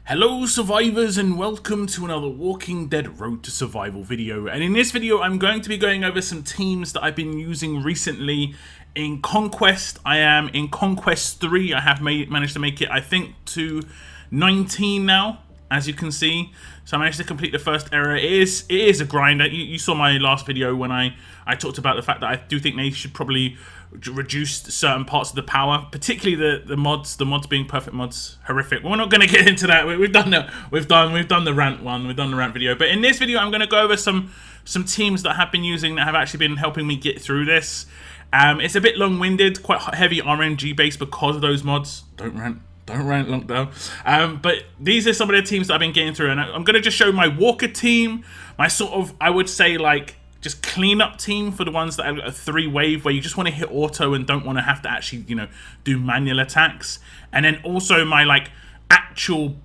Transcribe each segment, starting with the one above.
Hello survivors and welcome to another Walking Dead Road to Survival video, and in this video I'm going to be going over some teams that I've been using recently in Conquest. I am in Conquest 3, I have managed to make it I think to 19 now, as you can see. So I managed to complete the first area. It is a grind. You saw my last video when I talked about the fact that I do think they should probably reduce certain parts of the power, particularly the mods. The mods being perfect mods, horrific. We're not going to get into that. We've done the rant one. We've done the rant video. But in this video, I'm going to go over some teams that I have been using that have actually been helping me get through this. It's a bit long-winded, quite heavy RNG based because of those mods. Don't rant, lockdown. But these are some of the teams that I've been getting through, and I'm going to just show my Walker team, my sort of, I would say, like, just clean-up team for the ones that have a 3-wave where you just want to hit auto and don't want to have to actually, do manual attacks. And then also my, like, actual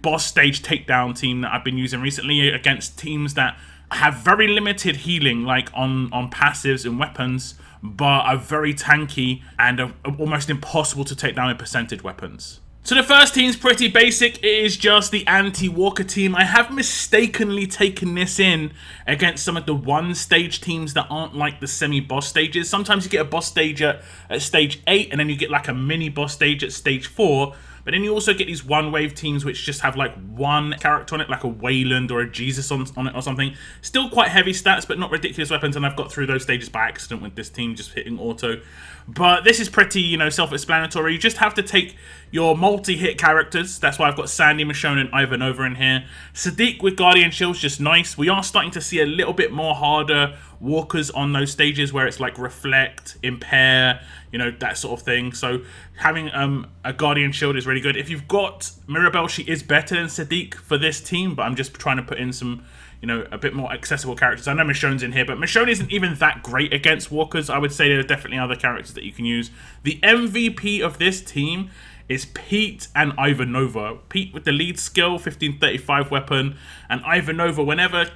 boss stage takedown team that I've been using recently against teams that have very limited healing, like on passives and weapons, but are very tanky and are almost impossible to take down with percentage weapons. So the first team's pretty basic. It is just the anti-Walker team. I have mistakenly taken this in against some of the one-stage teams that aren't like the semi-boss stages. Sometimes you get a boss stage at stage 8, and then you get like a mini-boss stage at stage 4. But then you also get these one-wave teams which just have like one character on it, like a Wayland or a Jesus on it or something. Still quite heavy stats, but not ridiculous weapons, and I've got through those stages by accident with this team, just hitting auto. But this is pretty, self-explanatory. You just have to take your multi-hit characters. That's why I've got Sandy, Michonne, and Ivanova in here. Sadiq with Guardian Shield's just nice. We are starting to see a little bit more harder walkers on those stages where it's like reflect, impair, that sort of thing. So having a Guardian Shield is really good. If you've got Mirabelle, she is better than Sadiq for this team, but I'm just trying to put in some, a bit more accessible characters. I know Michonne's in here, but Michonne isn't even that great against walkers. I would say there are definitely other characters that you can use. The MVP of this team is Pete and Ivanova. Pete with the lead skill, 1535 weapon, and Ivanova, whenever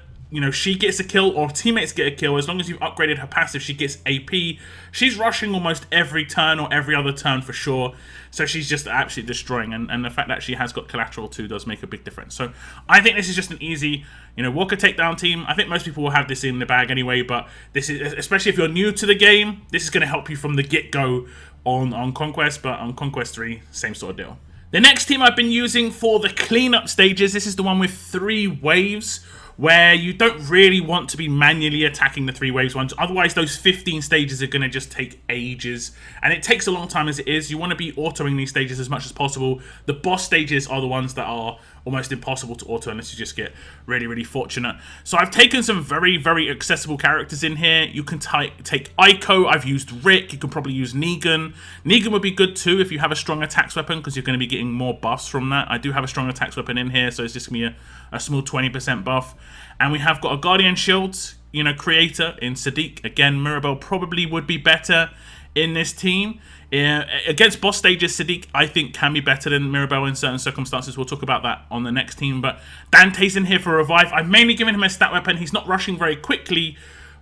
she gets a kill or teammates get a kill, as long as you've upgraded her passive, she gets AP. She's rushing almost every turn or every other turn for sure. So she's just absolutely destroying. And the fact that she has got collateral too does make a big difference. So I think this is just an easy, Walker takedown team. I think most people will have this in the bag anyway, but this is, especially if you're new to the game, this is going to help you from the get-go on Conquest, but on Conquest 3, same sort of deal. The next team I've been using for the cleanup stages, this is the one with 3 waves, where you don't really want to be manually attacking the 3 waves ones. Otherwise, those 15 stages are going to just take ages. And it takes a long time as it is. You want to be autoing these stages as much as possible. The boss stages are the ones that are almost impossible to auto unless you just get really, really fortunate. So I've taken some very, very accessible characters in here. You can take Aiko. I've used Rick. You can probably use Negan. Negan would be good too if you have a strong attacks weapon, because you're going to be getting more buffs from that. I do have a strong attacks weapon in here, so it's just going to be a small 20% buff. And we have got a Guardian Shield, creator in Sadiq. Again, Mirabelle probably would be better in this team. Against boss stages, Sadiq, I think, can be better than Mirabelle in certain circumstances. We'll talk about that on the next team. But Dante's in here for revive. I've mainly given him a stat weapon. He's not rushing very quickly,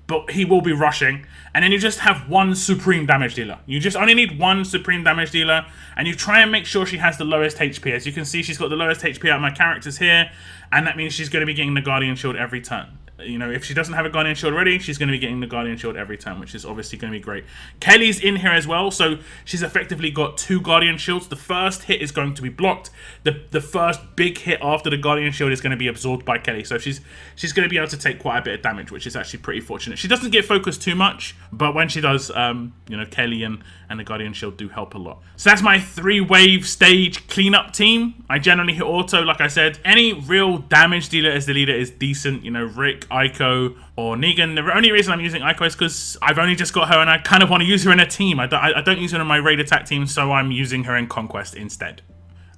but he will be rushing. And then you just have one supreme damage dealer. You just only need one supreme damage dealer, and you try and make sure she has the lowest HP. As you can see, she's got the lowest HP out of my characters here, and that means she's going to be getting the Guardian Shield every turn. If she doesn't have a Guardian Shield already, she's going to be getting the Guardian Shield every turn, which is obviously going to be great. Kelly's in here as well, so she's effectively got 2 Guardian Shields. The first hit is going to be blocked. The first big hit after the Guardian Shield is going to be absorbed by Kelly, so she's going to be able to take quite a bit of damage, which is actually pretty fortunate. She doesn't get focused too much, but when she does, Kelly and the Guardian Shield do help a lot. So that's my 3-wave stage cleanup team. I generally hit auto, like I said. Any real damage dealer as the leader is decent, Rick, Aiko, or Negan. The only reason I'm using Aiko is because I've only just got her and I kind of want to use her in a team. I don't use her in my raid attack team, so I'm using her in Conquest instead.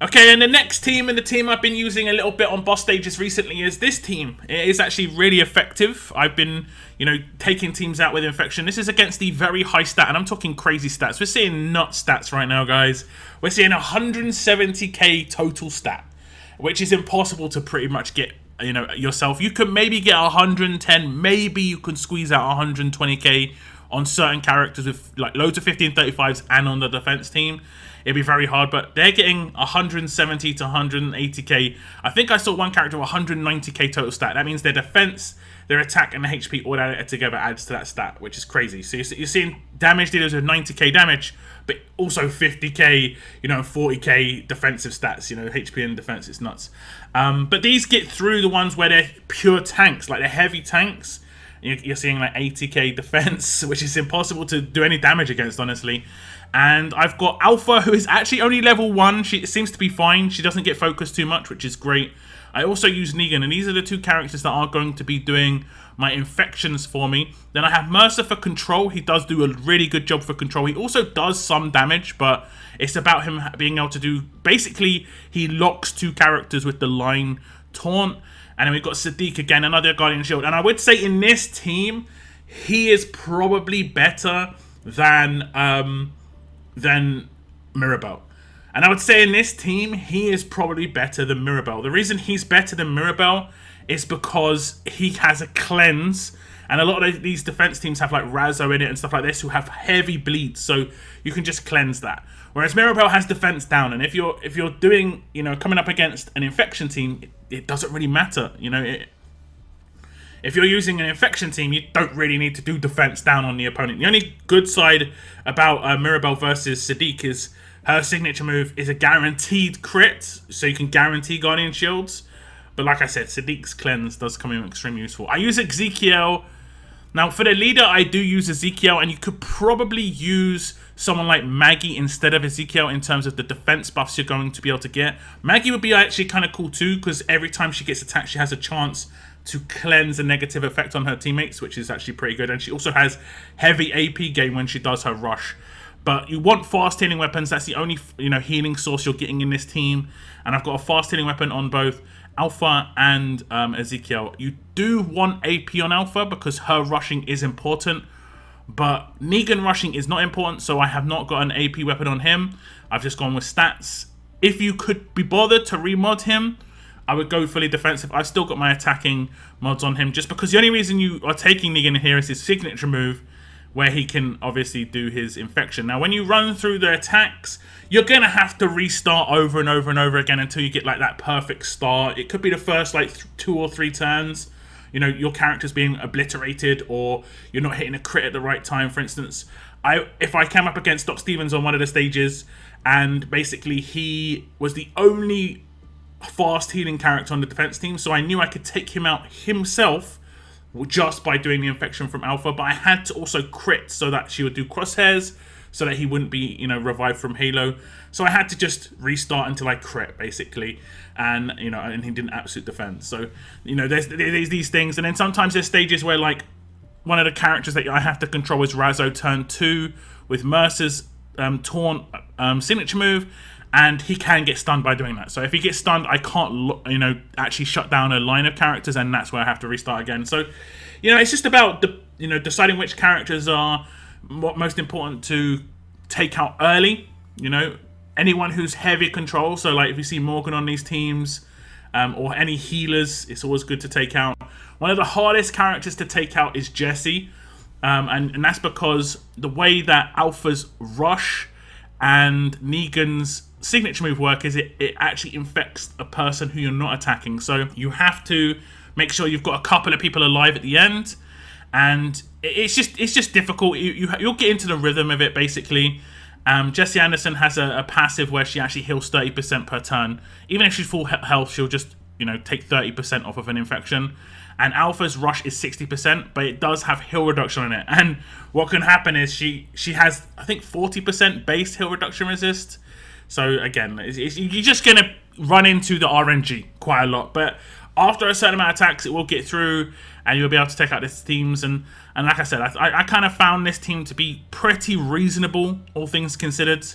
Okay, and the next team, and the team I've been using a little bit on boss stages recently, is this team. It is actually really effective. I've been, taking teams out with infection. This is against the very high stat, and I'm talking crazy stats. We're seeing nut stats right now, guys. We're seeing 170k total stat, which is impossible to pretty much get, yourself. You could maybe get 110, maybe you could squeeze out 120k on certain characters with like loads of 50 and 35s and on the defense team, it'd be very hard. But they're getting 170 to 180k. I think I saw one character with 190k total stat. That means their defense, their attack, and the HP all added together adds to that stat, which is crazy. So you're seeing damage dealers with 90k damage, but also 50k, 40k defensive stats, HP and defense, it's nuts. But these get through the ones where they're pure tanks, like they're heavy tanks. You're seeing like 80k defense, which is impossible to do any damage against, honestly. And I've got Alpha, who is actually only level 1. She seems to be fine. She doesn't get focused too much, which is great. I also use Negan, and these are the two characters that are going to be doing my infections for me. Then I have Mercer for control. He does do a really good job for control. He also does some damage, but it's about him being able to do... Basically, he locks two characters with the line taunt. And then we've got Sadiq again, another Guardian Shield. And I would say in this team, he is probably better than Mirabelle. And I would say in this team, he is probably better than Mirabelle. The reason he's better than Mirabelle is because he has a cleanse. And a lot of these defense teams have like Razzo in it and stuff like this who have heavy bleeds. So you can just cleanse that. Whereas Mirabelle has defense down. And if you're doing, coming up against an infection team, it doesn't really matter. If you're using an infection team, you don't really need to do defense down on the opponent. The only good side about Mirabelle versus Sadiq is her signature move is a guaranteed crit, so you can guarantee Guardian Shields. But like I said, Sadiq's cleanse does come in extremely useful. I use Ezekiel. Now, for the leader, I do use Ezekiel, and you could probably use someone like Maggie instead of Ezekiel in terms of the defense buffs you're going to be able to get. Maggie would be actually kind of cool too, because every time she gets attacked, she has a chance to cleanse a negative effect on her teammates, which is actually pretty good. And she also has heavy AP game when she does her rush. But you want fast healing weapons. That's the only healing source you're getting in this team. And I've got a fast healing weapon on both Alpha and Ezekiel. You do want AP on Alpha because her rushing is important. But Negan rushing is not important, so I have not got an AP weapon on him. I've just gone with stats. If you could be bothered to remod him, I would go fully defensive. I've still got my attacking mods on him, just because the only reason you are taking Negan here is his signature move, where he can obviously do his infection. Now, when you run through the attacks, you're going to have to restart over and over and over again until you get like that perfect start. It could be the first like 2 or 3 turns. Your character's being obliterated, or you're not hitting a crit at the right time, for instance. If I came up against Doc Stevens on one of the stages, and basically he was the only fast healing character on the defense team, so I knew I could take him out himself just by doing the infection from Alpha, but I had to also crit so that she would do crosshairs, so that he wouldn't be, revived from Halo. So I had to just restart until I crit, basically. And, and he didn't absolute defense. So, there's these things. And then sometimes there's stages where, like, one of the characters that I have to control is Razzo turn 2 with Mercer's taunt signature move. And he can get stunned by doing that. So if he gets stunned, I can't, actually shut down a line of characters, and that's where I have to restart again. So, it's just about, deciding which characters are most important to take out early. Anyone who's heavy control. So, like, if you see Morgan on these teams, or any healers, it's always good to take out. One of the hardest characters to take out is Jesse. And that's because the way that Alpha's rush and Negan's signature move work is it actually infects a person who you're not attacking. So you have to make sure you've got a couple of people alive at the end, and it's just difficult. You'll get into the rhythm of it, basically. Jessie Anderson has a passive where she actually heals 30% per turn. Even if she's full health, she'll just take 30% off of an infection. And Alpha's rush is 60%, but it does have heal reduction on it. And what can happen is she has, I think, 40% base heal reduction resist. So again, you're just going to run into the RNG quite a lot. But after a certain amount of attacks, it will get through, and you'll be able to take out these teams. And like I said, I kind of found this team to be pretty reasonable, all things considered.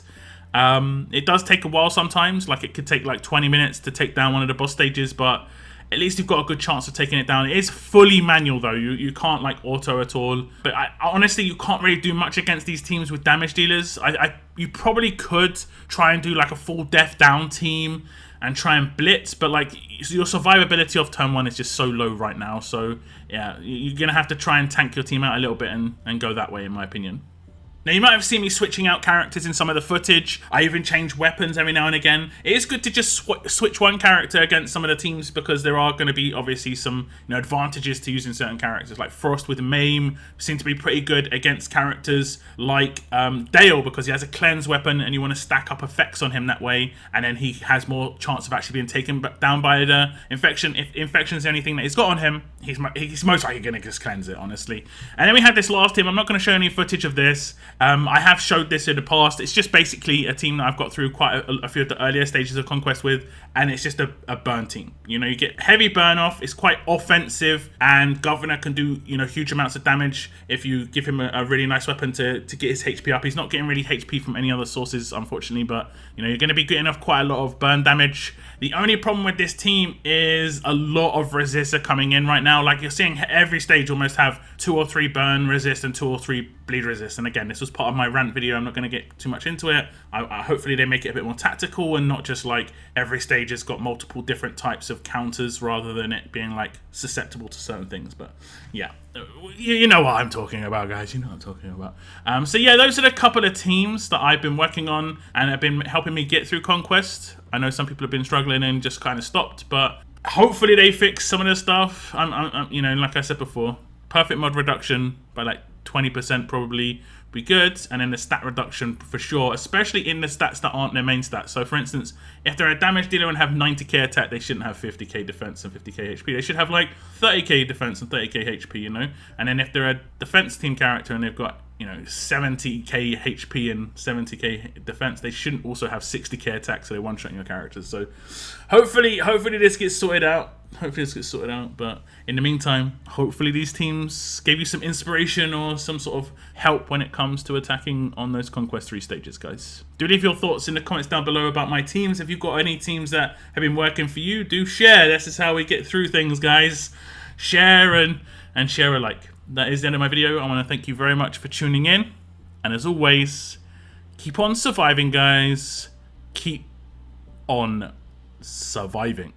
It does take a while sometimes. Like, it could take like 20 minutes to take down one of the boss stages, but at least you've got a good chance of taking it down. It is fully manual though. You can't like auto at all. But honestly, you can't really do much against these teams with damage dealers. You probably could try and do like a full death down team and try and blitz, but like your survivability of turn 1 is just so low right now. So yeah, you're gonna have to try and tank your team out a little bit and go that way, in my opinion. Now, you might have seen me switching out characters in some of the footage. I even change weapons every now and again. It is good to just switch one character against some of the teams, because there are going to be obviously some advantages to using certain characters. Like Frost with Maim seem to be pretty good against characters like Dale, because he has a cleanse weapon and you want to stack up effects on him that way, and then he has more chance of actually being taken down by the infection. If infection is the only thing that he's got on him, he's most likely going to just cleanse it, honestly. And then we have this last team. I'm not going to show any footage of this. I have showed this in the past. It's just basically a team that I've got through quite a few of the earlier stages of Conquest with, and it's just a burn team. You get heavy burn off. It's quite offensive, and Governor can do huge amounts of damage if you give him a really nice weapon to get his HP up. He's not getting really HP from any other sources, unfortunately, but you're going to be getting off quite a lot of burn damage. The only problem with this team is a lot of resists are coming in right now. Like, you're seeing every stage almost have 2 or 3 burn resist and 2 or 3 bleed resist. And again, this was part of my rant video. I'm not going to get too much into it. Hopefully they make it a bit more tactical and not just like every stage has got multiple different types of counters, rather than it being like susceptible to certain things. But yeah, you know what I'm talking about, guys. You know what I'm talking about. So yeah, those are the couple of teams that I've been working on and have been helping me get through Conquest. I know some people have been struggling and just kind of stopped, but hopefully they fix some of the stuff. Like I said before, perfect mod reduction by like 20% probably be good, and then the stat reduction for sure, especially in the stats that aren't their main stats. So for instance, if they're a damage dealer and have 90k attack, they shouldn't have 50k defense and 50k HP. They should have like 30k defense and 30k HP, and then if they're a defense team character and they've got 70k HP and 70k defense, they shouldn't also have 60k attack, so they're one-shotting your characters. So hopefully this gets sorted out. But in the meantime, hopefully these teams gave you some inspiration or some sort of help when it comes to attacking on those Conquest 3 stages, guys. Do leave your thoughts in the comments down below about my teams. If you've got any teams that have been working for you, do share. This is how we get through things, guys. Share and share alike. That is the end of my video. I want to thank you very much for tuning in. And as always, keep on surviving, guys. Keep on surviving.